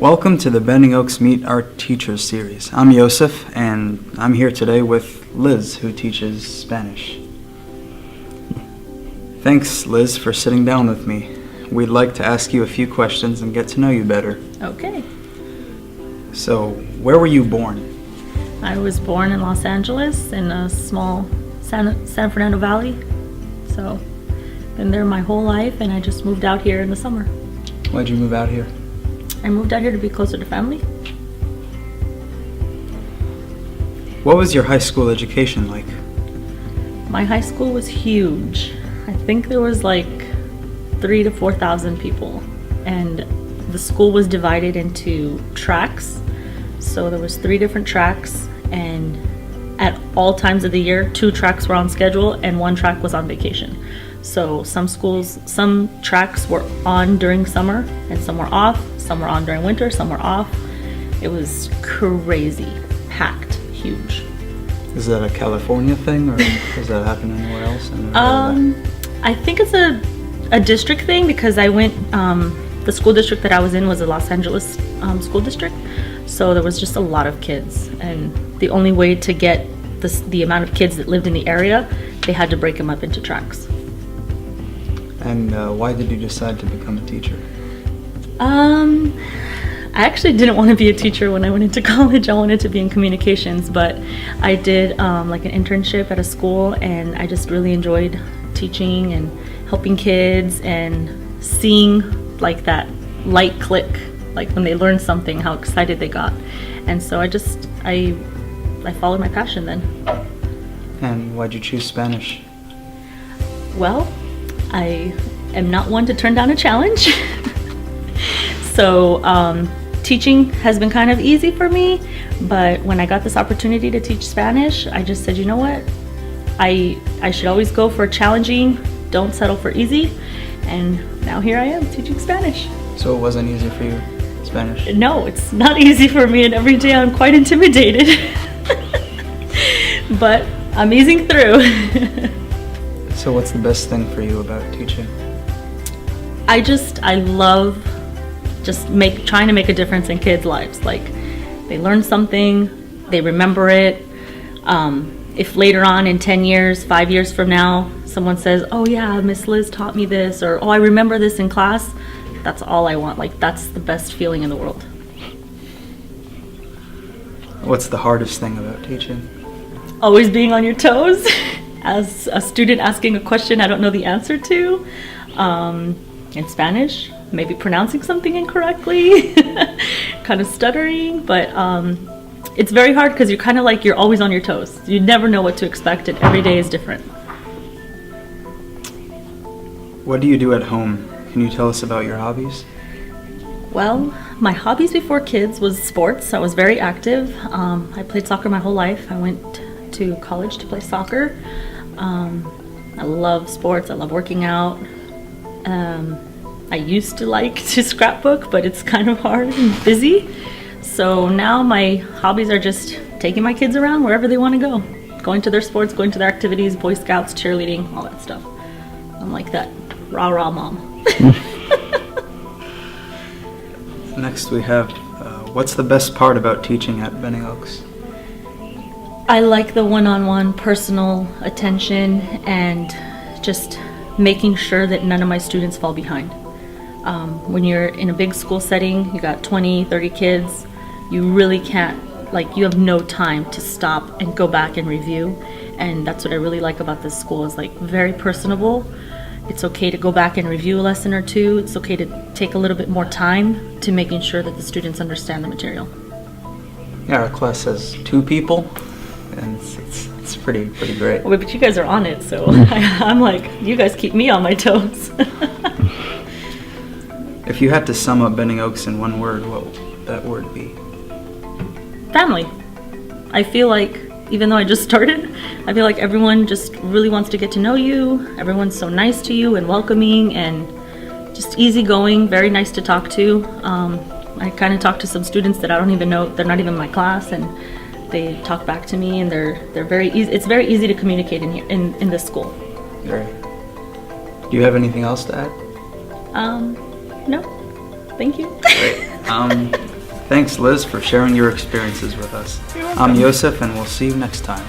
Welcome to the BendingOaks Meet Our Teachers series. I'm Yosef, and I'm here today with Liz, who teaches Spanish. Thanks, Liz, for sitting down with me. We'd like to ask you a few questions and get to know you better. Okay. So, where were you born? I was born in Los Angeles in a small San Fernando Valley. So, been there my whole life, and I just moved out here in the summer. Why'd you move out here? I moved out here to be closer to family. What was your high school education like? My high school was huge. I think there was like 3,000 to 4,000 people, and the school was divided into tracks. So there was 3 different tracks, and at all times of the year, 2 tracks were on schedule and 1 track was on vacation. So some tracks were on during summer and some were off. Some were on during winter, some were off. It was crazy, packed, huge. Is that a California thing, or does that happen anywhere else? I think it's a district thing, because I went, the school district that I was in was the Los Angeles school district. So there was just a lot of kids, and the only way to get the amount of kids that lived in the area, they had to break them up into tracks. And why did you decide to become a teacher? I actually didn't want to be a teacher when I went into college. I wanted to be in communications, but I did like an internship at a school, and I just really enjoyed teaching and helping kids and seeing like that light click, like when they learned something, how excited they got. And so I followed my passion then. And why'd you choose Spanish? Well, I am not one to turn down a challenge. So teaching has been kind of easy for me, but when I got this opportunity to teach Spanish, I just said, you know what? I should always go for challenging, don't settle for easy, and now here I am teaching Spanish. So it wasn't easy for you, Spanish? No, it's not easy for me, and every day I'm quite intimidated. But I'm easing through. So what's the best thing for you about teaching? I love just trying to make a difference in kids' lives. Like, they learn something, they remember it. If later on in 10 years, 5 years from now, someone says, oh yeah, Miss Liz taught me this, or oh, I remember this in class, that's all I want. Like, that's the best feeling in the world. What's the hardest thing about teaching? Always being on your toes. As a student asking a question I don't know the answer to. In Spanish, maybe pronouncing something incorrectly, kind of stuttering, but it's very hard because you're always on your toes. You never know what to expect, and every day is different. What do you do at home? Can you tell us about your hobbies? Well, my hobbies before kids was sports. I was very active. I played soccer my whole life. I went to college to play soccer. I love sports. I love working out. I used to like to scrapbook, but it's kind of hard and busy. So now my hobbies are just taking my kids around wherever they want to go. Going to their sports, going to their activities, Boy Scouts, cheerleading, all that stuff. I'm like that rah-rah mom. Next we have, what's the best part about teaching at BendingOaks? I like the one-on-one personal attention and just making sure that none of my students fall behind. When you're in a big school setting, you got 20, 30 kids, you really can't, you have no time to stop and go back and review. And that's what I really like about this school, is very personable. It's okay to go back and review a lesson or two. It's okay to take a little bit more time to making sure that the students understand the material. Yeah, our class has 2 people, and it's pretty great. Well, but you guys are on it, so I'm like, you guys keep me on my toes. If you had to sum up BendingOaks in one word, what would that word be? Family. I feel like, even though I just started, I feel like everyone just really wants to get to know you. Everyone's so nice to you and welcoming and just easygoing, very nice to talk to. I kind of talk to some students that I don't even know, they're not even in my class, and they talk back to me, and they're very easy. It's very easy to communicate in here, in this school. Great. Do you have anything else to add? No. Thank you. Great. Thanks, Liz, for sharing your experiences with us. You're I'm welcome. Yosef, and we'll see you next time.